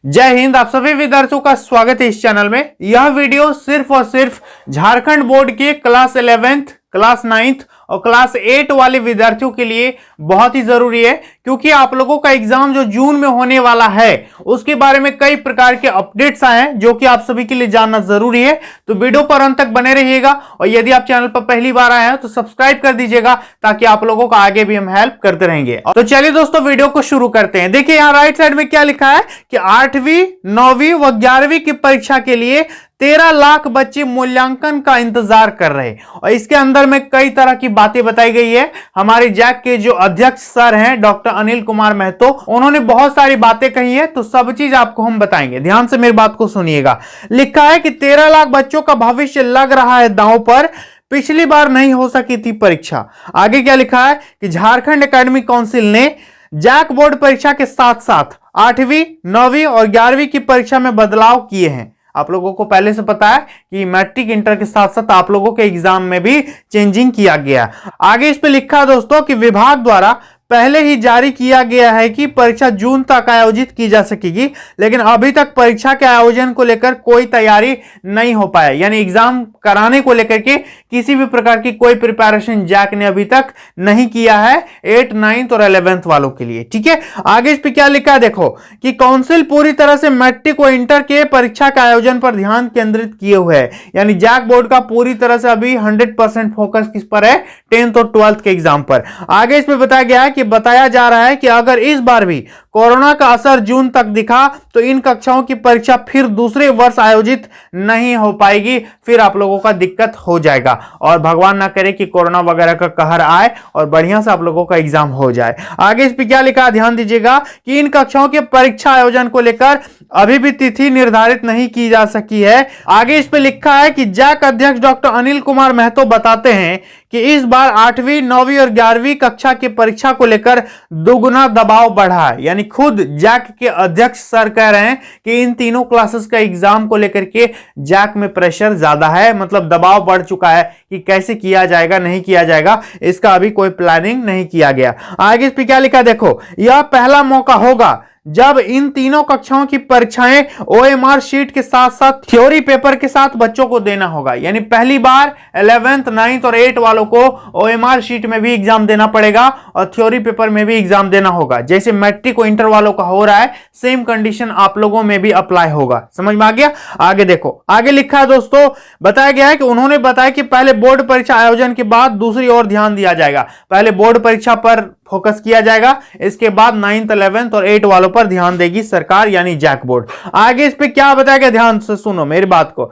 जय हिंद। आप सभी विद्यार्थियों का स्वागत है इस चैनल में। यह वीडियो सिर्फ और सिर्फ झारखंड बोर्ड के क्लास 11th, क्लास 9th और क्लास 8 वाले विद्यार्थियों के लिए बहुत ही जरूरी है, क्योंकि आप लोगों का एग्जाम जो जून में होने वाला है उसके बारे में कई प्रकार के अपडेट्स आए हैं जो कि आप सभी के लिए जानना जरूरी है। तो वीडियो पर अंत तक बने रहिएगा और यदि आप चैनल पर पहली बार आए हैं तो सब्सक्राइब कर दीजिएगा, ताकि आप लोगों को आगे भी हम हेल्प करते रहेंगे। तो चलिए दोस्तों, वीडियो को शुरू करते हैं। देखिए यहाँ राइट साइड में क्या लिखा है कि 8वीं, 9वीं व 11वीं की परीक्षा के लिए 13 लाख बच्चे मूल्यांकन का इंतजार कर रहे हैं। और इसके अंदर में कई तरह की बातें बताई गई है। हमारे जैक के जो अध्यक्ष सर हैं डॉक्टर अनिल कुमार महतो, उन्होंने बहुत सारी बातें कही है, तो सब चीज आपको हम बताएंगे। ध्यान से मेरी बात को सुनिएगा। लिखा है कि 13 लाख बच्चों का भविष्य लग रहा है दांव पर, पिछली बार नहीं हो सकी थी परीक्षा। आगे क्या लिखा है कि झारखंड एकेडमिक काउंसिल ने जैक बोर्ड परीक्षा के साथ साथ 8वीं, 9वीं और 11वीं की परीक्षा में बदलाव किए हैं। आप लोगों को पहले से पता है कि मैट्रिक, इंटर के साथ साथ आप लोगों के एग्जाम में भी चेंजिंग किया गया। आगे इस पे लिखा है दोस्तों कि विभाग द्वारा पहले ही जारी किया गया है कि परीक्षा जून तक आयोजित की जा सकेगी, लेकिन अभी तक परीक्षा के आयोजन को लेकर कोई तैयारी नहीं हो पाया। यानी एग्जाम कराने को लेकर के किसी भी प्रकार की कोई प्रिपरेशन जैक ने अभी तक नहीं किया है 8th, 9th और 11th वालों के लिए। ठीक है, आगे इस पे क्या लिखा है देखो कि काउंसिल पूरी तरह से मैट्रिक व इंटर के परीक्षा के आयोजन पर ध्यान केंद्रित किए हुए है। यानी जैक बोर्ड का पूरी तरह से अभी 100% फोकस किस पर है? 10th और 12th के एग्जाम पर। आगे इसमें बताया गया है कि बताया जा रहा है कि अगर इस बार भी कोरोना का असर जून तक दिखा तो इन कक्षाओं की परीक्षा फिर दूसरे वर्ष आयोजित नहीं हो पाएगी, फिर आप लोगों का दिक्कत हो जाएगा। और भगवान ना करे कि कोरोना वगैरह का कहर आए और बढ़िया से आप लोगों का एग्जाम हो जाए। आगे इस पे क्या लिखा, ध्यान दीजिएगा कि इन कक्षाओं के परीक्षा आयोजन को लेकर अभी भी तिथि निर्धारित नहीं की जा सकी है। आगे इस पे लिखा है कि जैक अध्यक्ष डॉक्टर अनिल कुमार महतो बताते हैं कि इस बार 8वीं, 9वीं और 11वीं कक्षा की परीक्षा को लेकर दोगुना दबाव बढ़ा है। यानी खुद जैक के अध्यक्ष सर कह रहे हैं कि इन तीनों क्लासेस का एग्जाम को लेकर के जैक में प्रेशर ज्यादा है, मतलब दबाव बढ़ चुका है कि कैसे किया जाएगा, नहीं किया जाएगा, इसका अभी कोई प्लानिंग नहीं किया गया। आगे इस पे क्या लिखा देखो, यह पहला मौका होगा जब इन तीनों कक्षाओं की परीक्षाएं ओएमआर शीट के साथ साथ थ्योरी पेपर के साथ बच्चों को देना होगा। यानी पहली बार 11th, 9th और 8 वालों को ओएमआर शीट में भी एग्जाम देना पड़ेगा और थ्योरी पेपर में भी एग्जाम देना होगा। जैसे मैट्रिक और इंटर वालों का हो रहा है, सेम कंडीशन आप लोगों में भी अप्लाई होगा। समझ में आ गया? आगे देखो, आगे लिखा है दोस्तों, बताया गया है कि उन्होंने बताया कि पहले बोर्ड परीक्षा आयोजन के बाद दूसरी ओर ध्यान दिया जाएगा। पहले बोर्ड परीक्षा पर फोकस किया जाएगा, इसके बाद 9th, 11th और 8 वालों पर ध्यान देगी सरकार, यानी जैक बोर्ड। आगे इस पे क्या बताया गया, ध्यान से सुनो मेरी बात को,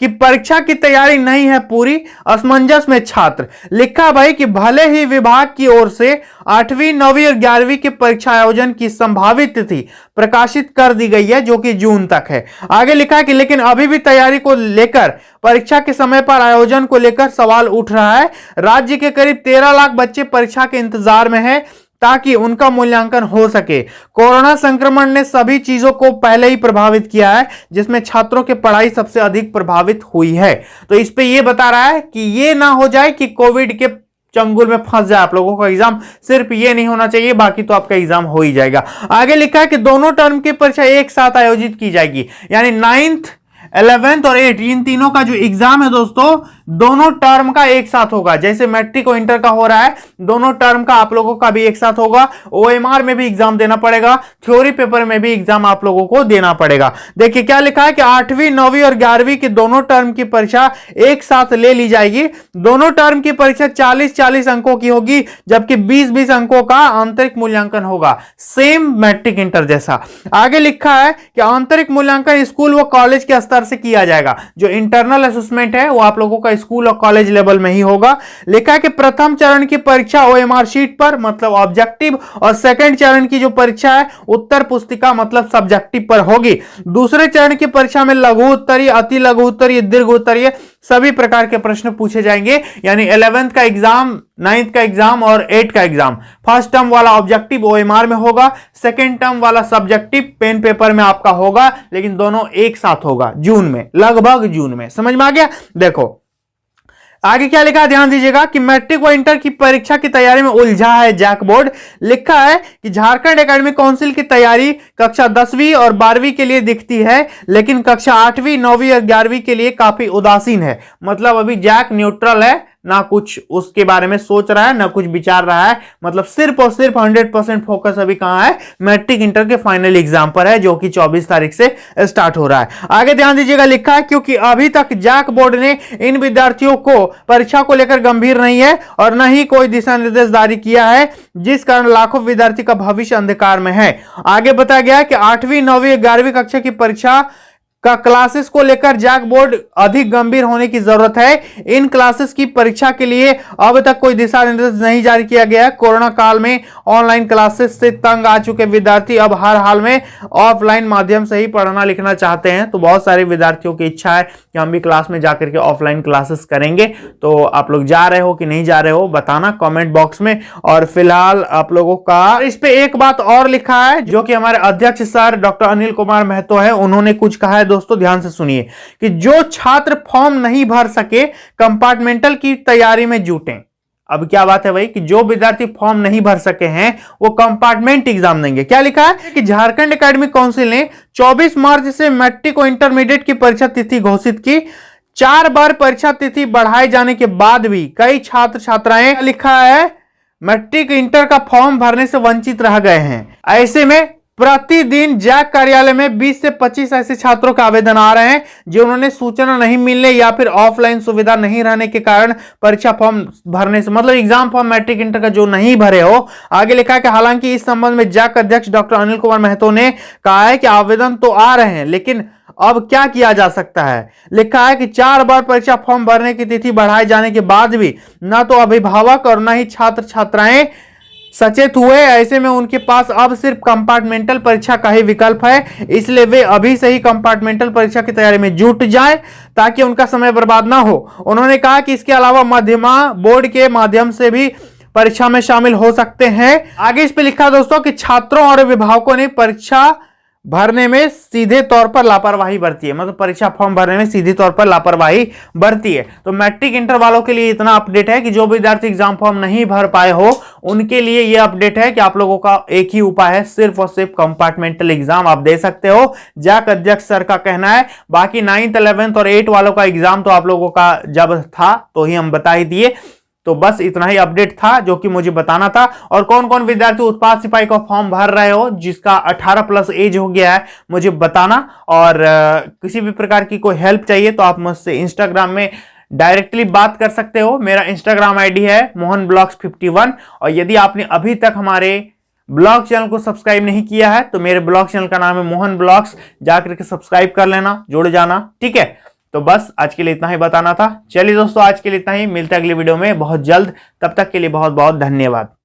कि परीक्षा की तैयारी नहीं है पूरी, असमंजस में छात्र। लिखा भाई कि भले ही विभाग की ओर से 8वीं, 9वीं और 11वीं की परीक्षा आयोजन की संभावित तिथि प्रकाशित कर दी गई है, जो कि जून तक है। आगे लिखा है कि लेकिन अभी भी तैयारी को लेकर, परीक्षा के समय पर आयोजन को लेकर सवाल उठ रहा है। राज्य के करीब 13 लाख बच्चे परीक्षा के इंतजार में हैं ताकि उनका मूल्यांकन हो सके। कोरोना संक्रमण ने सभी चीजों को पहले ही प्रभावित किया है, जिसमें छात्रों की पढ़ाई सबसे अधिक प्रभावित हुई है। तो इस पे ये बता रहा है कि ये ना हो जाए कि कोविड के चंगुल में फंस जाए आप लोगों का एग्जाम। सिर्फ ये नहीं होना चाहिए, बाकी तो आपका एग्जाम हो ही जाएगा। आगे लिखा है कि दोनों टर्म की परीक्षा एक साथ आयोजित की जाएगी। यानी 9th, 11th और 8 इन तीनों का जो एग्जाम है दोस्तों, दोनों टर्म का एक साथ होगा। जैसे मैट्रिक और इंटर का हो रहा है, दोनों टर्म का आप लोगों का भी एक साथ होगा। ओएमआर में भी एग्जाम देना पड़ेगा, थ्योरी पेपर में भी एग्जाम आप लोगों को देना पड़ेगा। देखिए क्या लिखा है कि 8वीं, 9वीं और 11वीं की दोनों टर्म की परीक्षा एक साथ ले ली जाएगी। दोनों टर्म की परीक्षा 40-40 अंकों की होगी, जबकि 20-20 अंकों का आंतरिक मूल्यांकन होगा, सेम मैट्रिक इंटर जैसा। आगे लिखा है कि आंतरिक मूल्यांकन स्कूल व कॉलेज के स्तर से किया जाएगा। जो इंटरनल असेसमेंट है वो आप लोगों का स्कूल और कॉलेज लेवल में ही होगा। लिखा है कि प्रथम चरण की परीक्षा ओएमआर शीट पर, मतलब ऑब्जेक्टिव, और सेकंड चरण की जो परीक्षा है उत्तर पुस्तिका, मतलब सब्जेक्टिव पर होगी। दूसरे चरण की परीक्षा में लघु उत्तरीय, अति लघु उत्तरीय, दीर्घ उत्तरीय सभी प्रकार के प्रश्न पूछे जाएंगे। यानी 11th का एग्जाम, 9th का एग्जाम और 8 का एग्जाम, फर्स्ट टर्म वाला ऑब्जेक्टिव ओएमआर में होगा, सेकंड टर्म वाला सब्जेक्टिव पेन पेपर में आपका होगा, लेकिन दोनों एक साथ होगा जून में, लगभग जून में। समझ में आ गया? देखो आगे क्या लिखा है ध्यान दीजिएगा कि मैट्रिक व इंटर की परीक्षा की तैयारी में उलझा है जैक बोर्ड। लिखा है कि झारखंड एकेडमिक काउंसिल की तैयारी कक्षा 10वीं और 12वीं के लिए दिखती है, लेकिन कक्षा 8वीं 9वीं और 11वीं के लिए काफी उदासीन है। मतलब अभी जैक न्यूट्रल है, ना कुछ उसके बारे में सोच रहा है ना कुछ विचार रहा है। मतलब सिर्फ और सिर्फ 100% फोकस अभी कहां है, मैट्रिक इंटर के फाइनल एग्जाम पर है, जो कि 24 तारीख से स्टार्ट हो रहा है। आगे ध्यान दीजिएगा, लिखा है क्योंकि अभी तक जैक बोर्ड ने इन विद्यार्थियों को परीक्षा को लेकर गंभीर नहीं है और न ही कोई दिशा निर्देश जारी किया है, जिस कारण लाखों विद्यार्थी का भविष्य अंधकार में है। आगे बताया गया कि 8वीं 9वीं 11वीं कक्षा की परीक्षा का क्लासेस को लेकर जैक बोर्ड अधिक गंभीर होने की जरूरत है। इन क्लासेस की परीक्षा के लिए अब तक कोई दिशा निर्देश नहीं जारी किया गया है। कोरोना काल में ऑनलाइन क्लासेस से तंग आ चुके विद्यार्थी अब हर हाल में ऑफलाइन माध्यम से ही पढ़ना लिखना चाहते हैं। तो बहुत सारे विद्यार्थियों की इच्छा है कि हम भी क्लास में जाकर के ऑफलाइन क्लासेस करेंगे। तो आप लोग जा रहे हो कि नहीं जा रहे हो बताना कॉमेंट बॉक्स में। और फिलहाल आप लोगों का इस पे एक बात और लिखा है, जो कि हमारे अध्यक्ष सर डॉक्टर अनिल कुमार महतो है, उन्होंने कुछ कहा है। दोस्तों ध्यान से सुनिए कि जो छात्र फॉर्म नहीं भर सके कंपार्टमेंटल की तैयारी में जुटें। अब क्या बात है भाई कि जो विद्यार्थी फॉर्म नहीं भर सके हैं वो कंपार्टमेंट एग्जाम देंगे। क्या लिखा है कि झारखंड एकेडमिक काउंसिल ने 24 मार्च से मैट्रिक और इंटरमीडिएट की परीक्षा तिथि घोषित की। 4 बार परीक्षा तिथि बढ़ाए जाने के बाद भी कई छात्र छात्राएं, लिखा है, मैट्रिक इंटर का फॉर्म भरने से वंचित रह गए हैं। ऐसे में प्रतिदिन जैक कार्यालय में 20 से 25 ऐसे छात्रों का आवेदन आ रहे हैं जिन्होंने सूचना नहीं मिलने या फिर ऑफलाइन सुविधा नहीं रहने के कारण परीक्षा फॉर्म भरने से, मतलब एग्जाम फॉर्म मैट्रिक इंटर का जो नहीं भरे हो। आगे लिखा है कि हालांकि इस संबंध में जैक अध्यक्ष डॉक्टर अनिल कुमार महतो ने कहा है कि आवेदन तो आ रहे हैं, लेकिन अब क्या किया जा सकता है। लिखा है कि 4 बार परीक्षा फॉर्म भरने की तिथि बढ़ाए जाने के बाद भी ना तो अभिभावक और ना ही छात्र छात्राएं सचेत हुए। ऐसे में उनके पास अब सिर्फ कंपार्टमेंटल परीक्षा का ही विकल्प है, इसलिए वे अभी से ही कंपार्टमेंटल परीक्षा की तैयारी में जुट जाएं ताकि उनका समय बर्बाद ना हो। उन्होंने कहा कि इसके अलावा मध्यमा बोर्ड के माध्यम से भी परीक्षा में शामिल हो सकते हैं। आगे इस पे लिखा दोस्तों कि छात्रों और अभिभावकों ने परीक्षा भरने में सीधे तौर पर लापरवाही बरती है, मतलब परीक्षा फॉर्म भरने में सीधे तौर पर लापरवाही बरती है। तो मैट्रिक इंटर वालों के लिए इतना अपडेट है कि जो विद्यार्थी एग्जाम फॉर्म नहीं भर पाए हो उनके लिए यह अपडेट है कि आप लोगों का एक ही उपाय है, सिर्फ और सिर्फ कंपार्टमेंटल एग्जाम आप दे सकते हो। जैक अध्यक्ष सर का कहना है। बाकी 9th 11th और 8 वालों का एग्जाम तो आप लोगों का जब था तो ही हम बता ही दिए। तो बस इतना ही अपडेट था जो कि मुझे बताना था। और कौन कौन विद्यार्थी उत्पाद सिपाही का फॉर्म भर रहे हो जिसका 18+ एज हो गया है मुझे बताना। और किसी भी प्रकार की कोई हेल्प चाहिए तो आप मुझसे इंस्टाग्राम में डायरेक्टली बात कर सकते हो। मेरा इंस्टाग्राम आईडी है mohanblogs51। और यदि आपने अभी तक हमारे ब्लॉग चैनल को सब्सक्राइब नहीं किया है तो मेरे ब्लॉग चैनल का नाम है मोहन ब्लॉग्स, जाकर के सब्सक्राइब कर लेना, जुड़ जाना, ठीक है। तो बस आज के लिए इतना ही बताना था। चलिए दोस्तों आज के लिए इतना ही, मिलते हैं अगली वीडियो में बहुत जल्द। तब तक के लिए बहुत बहुत धन्यवाद।